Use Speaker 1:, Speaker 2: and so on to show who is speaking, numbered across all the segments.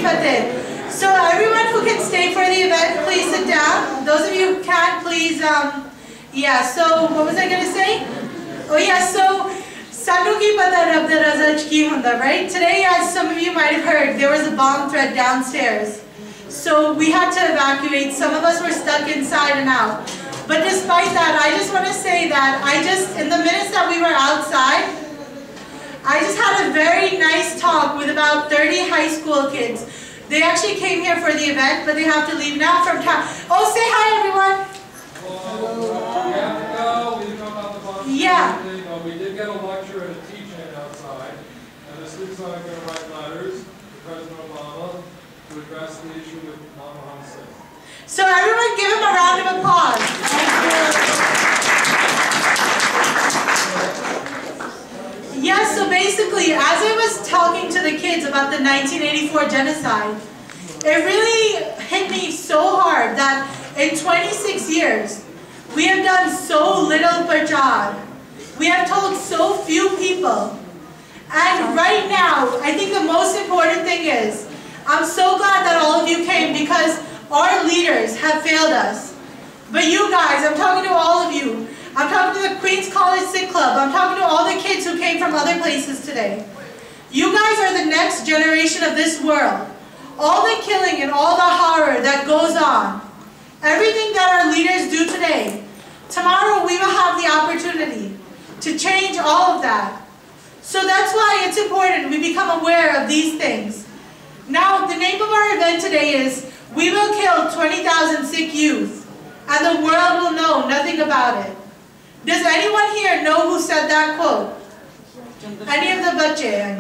Speaker 1: Fateh. So everyone who can stay for the event, please sit down. Those of you who can't, please, yeah, so what was I going to say? Oh yeah, so Sanu ki pata Rab da Raza ki hunda, right? Today, as some of you might have heard, there was a bomb threat downstairs. So we had to evacuate. Some of us were stuck inside and out. But despite that, I just want to say that in the minutes that we were outside, I just had a very nice talk with about 30 high school kids. They actually came here for the event, but they have to leave now from town. Oh, say hi, everyone.
Speaker 2: Hello. We have to go. We come out the bottom.
Speaker 1: Yeah.
Speaker 2: We did get a lecture and a teaching outside, and the students are going to write letters to President Obama to address the issue with Muhammad Hussein.
Speaker 1: So everyone give him a round of applause. Yes, so basically, as I was talking to the kids about the 1984 genocide, it really hit me so hard that in 26 years, we have done so little prachar. We have told so few people. And right now, I think the most important thing is, I'm so glad that all of you came because our leaders have failed us. But you guys, I'm talking to all of you. I'm talking to the Queens College Sikh Club. I'm talking to all the kids who came from other places today. You guys are the next generation of this world. All the killing and all the horror that goes on, everything that our leaders do today, tomorrow we will have the opportunity to change all of that. So that's why it's important we become aware of these things. Now, the name of our event today is We Will Kill 20,000 Sikh Youth, and the world will know nothing about it. Does anyone here know who said that quote? Any of the bache?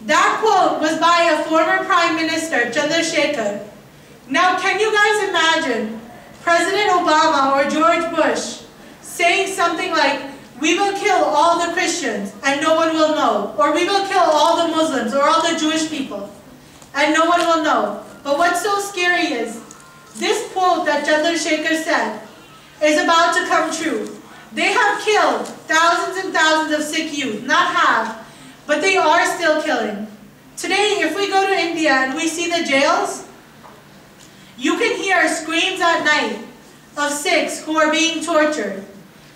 Speaker 1: That quote was by a former Prime Minister, Chandrasekhar. Now, can you guys imagine President Obama or George Bush saying something like, we will kill all the Christians and no one will know, or we will kill all the Muslims or all the Jewish people and no one will know. But what's so scary is, this quote that Chandrasekhar said is about to come true. They have killed thousands and thousands of Sikh youth, not half, but they are still killing. Today, if we go to India and we see the jails, you can hear screams at night of Sikhs who are being tortured.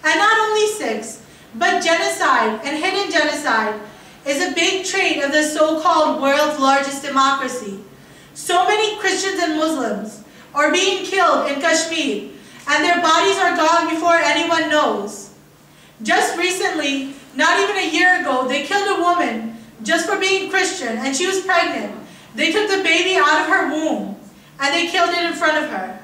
Speaker 1: And not only Sikhs, but genocide and hidden genocide is a big trait of the so-called world's largest democracy. So many Christians and Muslims are being killed in Kashmir, and their bodies are gone before anyone knows. Just recently, not even a year ago, they killed a woman just for being Christian, and she was pregnant. They took the baby out of her womb, and they killed it in front of her.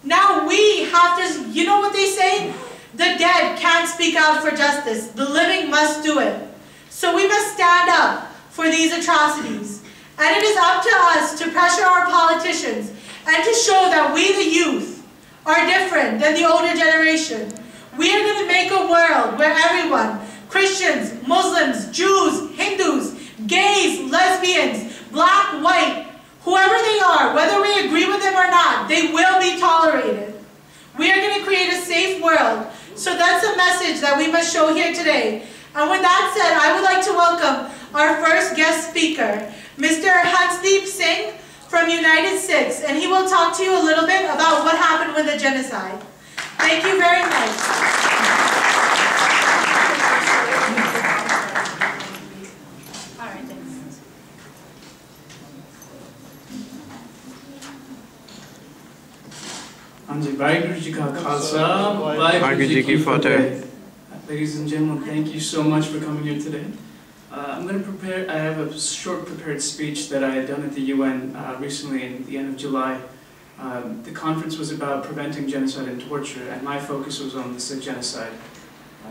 Speaker 1: Now we have to, you know what they say? The dead can't speak out for justice. The living must do it. So we must stand up for these atrocities. And it is up to us to pressure our politicians and to show that we, the youth, are different than the older generation. We are going to make a world where everyone, Christians, Muslims, Jews, Hindus, gays, lesbians, black, white, whoever they are, whether we agree with them or not, they will be tolerated. We are going to create a safe world. So that's a message that we must show here today. And with that said, I would like to welcome our first guest speaker, Mr. Hansdeep Singh from United Sikhs, and he will talk to you a little bit about what happened with the genocide. Thank you very much. All right, thanks.
Speaker 3: Ladies and gentlemen, thank you so much for coming here today. I have a short prepared speech that I had done at the UN recently in the end of July. The conference was about preventing genocide and torture, and my focus was on the Sikh genocide.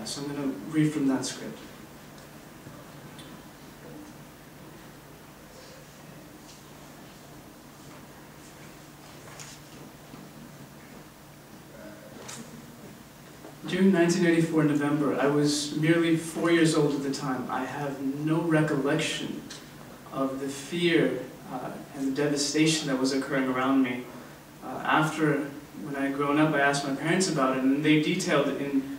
Speaker 3: So I'm going to read from that script. During 1984 November, I was merely 4 years old at the time. I have no recollection of the fear and the devastation that was occurring around me. When I had grown up, I asked my parents about it, and they detailed in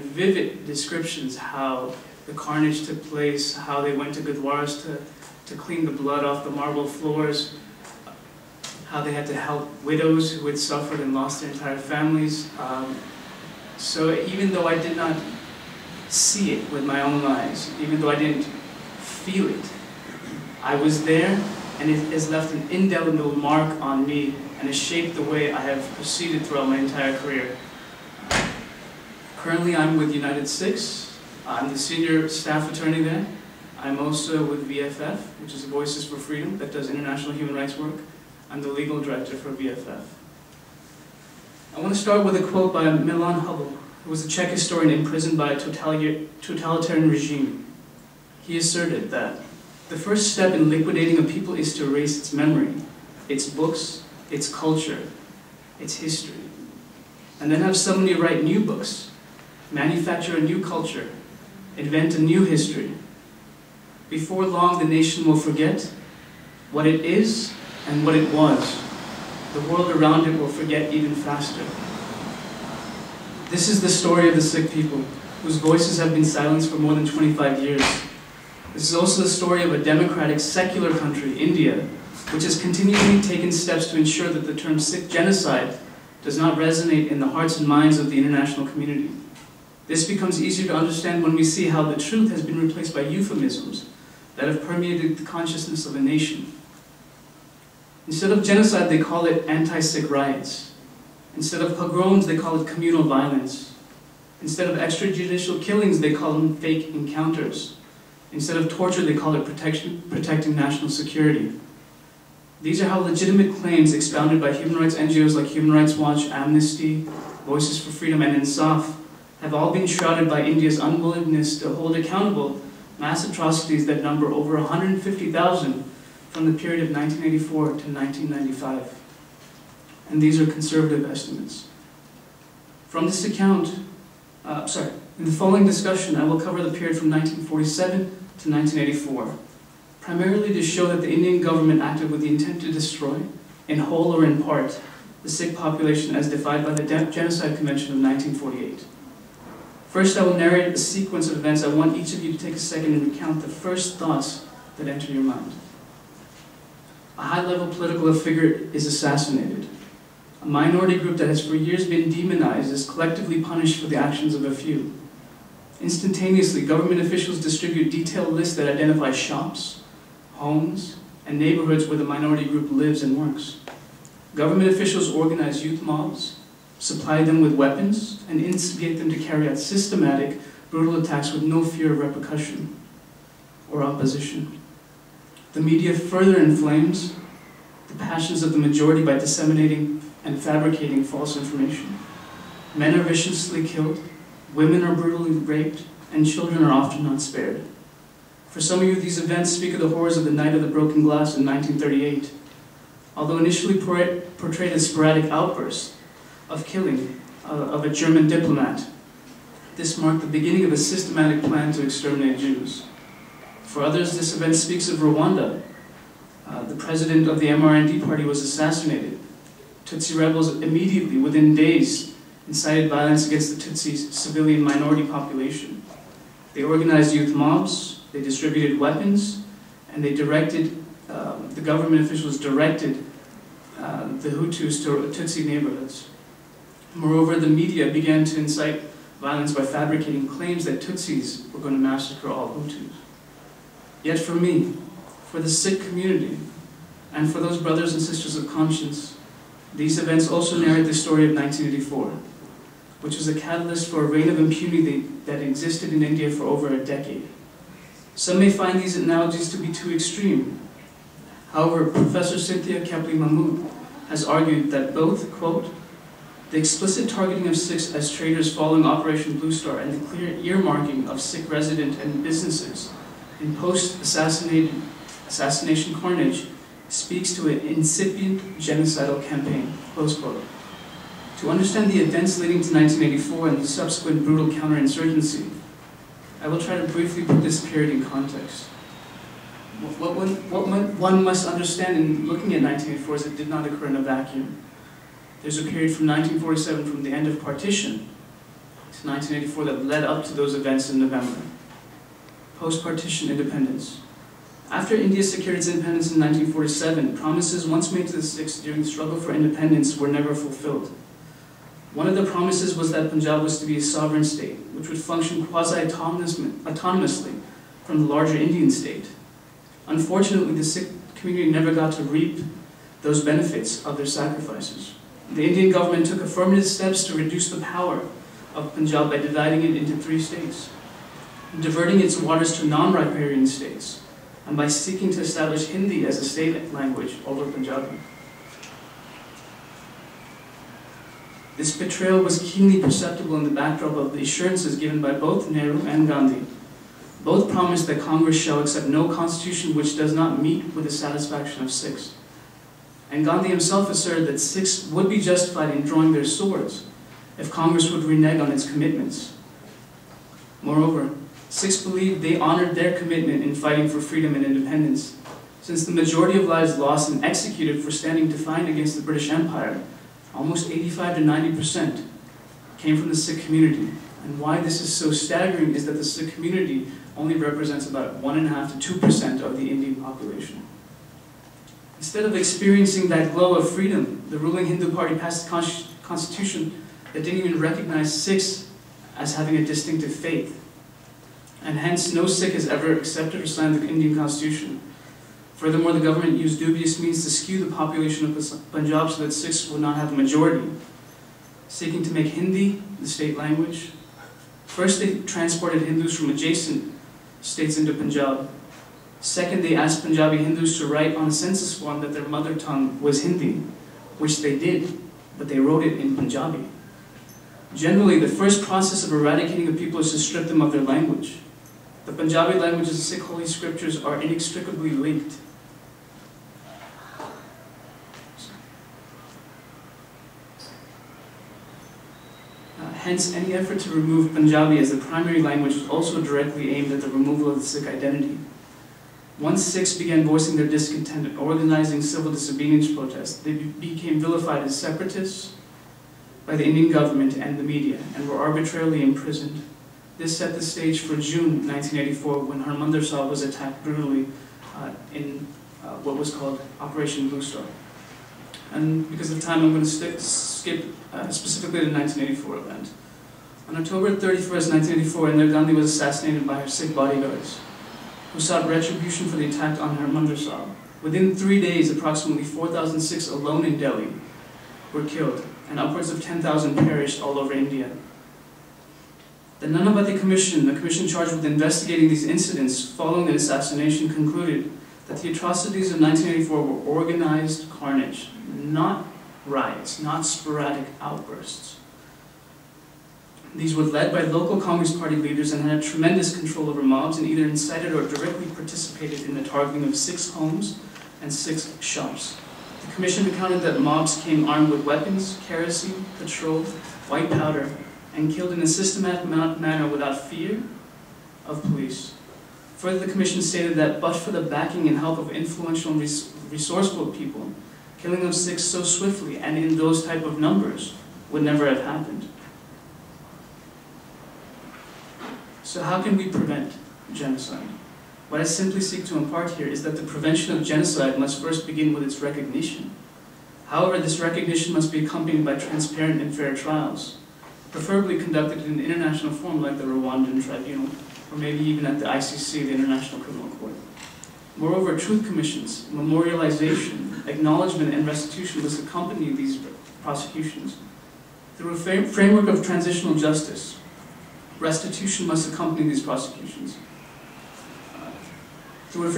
Speaker 3: vivid descriptions how the carnage took place, how they went to Gurdwaras to to clean the blood off the marble floors, how they had to help widows who had suffered and lost their entire families. So even though I did not see it with my own eyes, even though I didn't feel it, I was there, and it has left an indelible mark on me and has shaped the way I have proceeded throughout my entire career. Currently, I'm with United Sikhs. I'm the senior staff attorney there. I'm also with VFF, which is Voices for Freedom, that does international human rights work. I'm the legal director for VFF. I want to start with a quote by Milan Hubel, who was a Czech historian imprisoned by a totalitarian regime. He asserted that the first step in liquidating a people is to erase its memory, its books, its culture, its history, and then have somebody write new books, manufacture a new culture, invent a new history. Before long, the nation will forget what it is and what it was. The world around it will forget even faster. This is the story of the Sikh people, whose voices have been silenced for more than 25 years. This is also the story of a democratic, secular country, India, which has continually taken steps to ensure that the term Sikh genocide does not resonate in the hearts and minds of the international community. This becomes easier to understand when we see how the truth has been replaced by euphemisms that have permeated the consciousness of a nation. Instead of genocide, they call it anti-Sikh riots. Instead of pogroms, they call it communal violence. Instead of extrajudicial killings, they call them fake encounters. Instead of torture, they call it protecting national security. These are how legitimate claims expounded by human rights NGOs like Human Rights Watch, Amnesty, Voices for Freedom, and Insaf have all been shrouded by India's unwillingness to hold accountable mass atrocities that number over 150,000 from the period of 1984 to 1995. And these are conservative estimates. From this account, in the following discussion, I will cover the period from 1947 to 1984, primarily to show that the Indian government acted with the intent to destroy, in whole or in part, the Sikh population as defined by the Genocide Convention of 1948. First, I will narrate a sequence of events. I want each of you to take a second and recount the first thoughts that enter your mind. A high-level political figure is assassinated. A minority group that has for years been demonized is collectively punished for the actions of a few. Instantaneously, government officials distribute detailed lists that identify shops, homes, and neighborhoods where the minority group lives and works. Government officials organize youth mobs, supply them with weapons, and instigate them to carry out systematic, brutal attacks with no fear of repercussion or opposition. The media further inflames the passions of the majority by disseminating and fabricating false information. Men are viciously killed, women are brutally raped, and children are often not spared. For some of you, these events speak of the horrors of the Night of the Broken Glass in 1938. Although initially portrayed as sporadic outbursts of killing of a German diplomat, this marked the beginning of a systematic plan to exterminate Jews. For others, this event speaks of Rwanda. The president of the MRND party was assassinated. Tutsi rebels immediately, within days, incited violence against the Tutsi civilian minority population. They organized youth mobs, they distributed weapons, and they directed, the government officials directed the Hutus to Tutsi neighborhoods. Moreover, the media began to incite violence by fabricating claims that Tutsis were going to massacre all Hutus. Yet for me, for the Sikh community, and for those brothers and sisters of conscience, these events also narrate the story of 1984, which was a catalyst for a reign of impunity that existed in India for over a decade. Some may find these analogies to be too extreme. However, Professor Cynthia Kepli-Mahmood has argued that both, quote, the explicit targeting of Sikhs as traitors following Operation Blue Star and the clear earmarking of Sikh resident and businesses in post-assassination carnage speaks to an incipient genocidal campaign, close quote. To understand the events leading to 1984 and the subsequent brutal counterinsurgency, I will try to briefly put this period in context. What one must understand in looking at 1984 is it did not occur in a vacuum. There's a period from 1947, from the end of partition, to 1984 that led up to those events in November. Post-partition independence. After India secured its independence in 1947, promises once made to the Sikhs during the struggle for independence were never fulfilled. One of the promises was that Punjab was to be a sovereign state, which would function quasi-autonomously from the larger Indian state. Unfortunately, the Sikh community never got to reap those benefits of their sacrifices. The Indian government took affirmative steps to reduce the power of Punjab by dividing it into 3 states, diverting its waters to non-riparian states, and by seeking to establish Hindi as a state language over Punjabi. This betrayal was keenly perceptible in the backdrop of the assurances given by both Nehru and Gandhi. Both promised that Congress shall accept no constitution which does not meet with the satisfaction of Sikhs. And Gandhi himself asserted that Sikhs would be justified in drawing their swords if Congress would renege on its commitments. Moreover, Sikhs believed they honored their commitment in fighting for freedom and independence, since the majority of lives lost and executed for standing defiant against the British Empire, almost 85 to 90%, came from the Sikh community. And why this is so staggering is that the Sikh community only represents about 1.5 to 2% of the Indian population. Instead of experiencing that glow of freedom, the ruling Hindu party passed a constitution that didn't even recognize Sikhs as having a distinctive faith. And hence, no Sikh has ever accepted or signed the Indian constitution. Furthermore, the government used dubious means to skew the population of Punjab so that Sikhs would not have a majority, seeking to make Hindi the state language. First, they transported Hindus from adjacent states into Punjab. Second, they asked Punjabi Hindus to write on a census form that their mother tongue was Hindi, which they did, but they wrote it in Punjabi. Generally, the first process of eradicating a people is to strip them of their language. The Punjabi language and Sikh holy scriptures are inextricably linked. Hence, any effort to remove Punjabi as the primary language was also directly aimed at the removal of the Sikh identity. Once Sikhs began voicing their discontent and organizing civil disobedience protests, they became vilified as separatists by the Indian government and the media, and were arbitrarily imprisoned. This set the stage for June 1984, when Harmandir Sahib was attacked brutally in what was called Operation Blue Star. And because of time, I'm going to skip specifically the 1984 event. On October 31st, 1984, Indira Gandhi was assassinated by her Sikh bodyguards, who sought retribution for the attack on Harmandir Sahib. Within 3 days, approximately 4,000 Sikhs alone in Delhi were killed, and upwards of 10,000 perished all over India. The Nanavati Commission, the commission charged with investigating these incidents following the assassination, concluded that the atrocities of 1984 were organized carnage, not riots, not sporadic outbursts. These were led by local Congress Party leaders and had tremendous control over mobs, and either incited or directly participated in the targeting of Sikh homes and Sikh shops. The commission recounted that mobs came armed with weapons, kerosene, petrol, white powder, and killed in a systematic manner without fear of police. Further, the commission stated that but for the backing and help of influential and resourceful people, killing of Sikhs so swiftly and in those type of numbers would never have happened. So how can we prevent genocide? What I simply seek to impart here is that the prevention of genocide must first begin with its recognition. However, this recognition must be accompanied by transparent and fair trials, preferably conducted in an international forum like the Rwandan Tribunal, or maybe even at the ICC, the International Criminal Court. Moreover, truth commissions, memorialization, acknowledgement, and restitution must accompany these prosecutions. Through a framework of transitional justice, restitution must accompany these prosecutions. Through a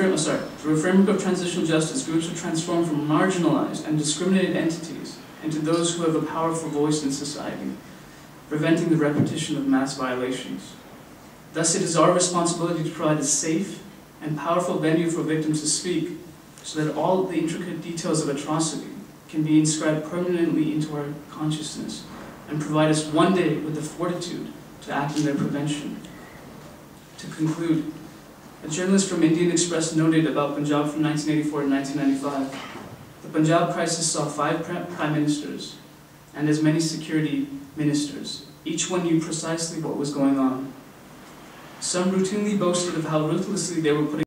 Speaker 3: framework of transitional justice, groups are transformed from marginalized and discriminated entities into those who have a powerful voice in society, preventing the repetition of mass violations. Thus, it is our responsibility to provide a safe and powerful venue for victims to speak, so that all the intricate details of atrocity can be inscribed permanently into our consciousness and provide us one day with the fortitude to act in their prevention. To conclude, a journalist from Indian Express noted about Punjab from 1984 to 1995, the Punjab crisis saw 5 prime ministers and as many security ministers. Each one knew precisely what was going on. Some routinely boasted of how ruthlessly they were putting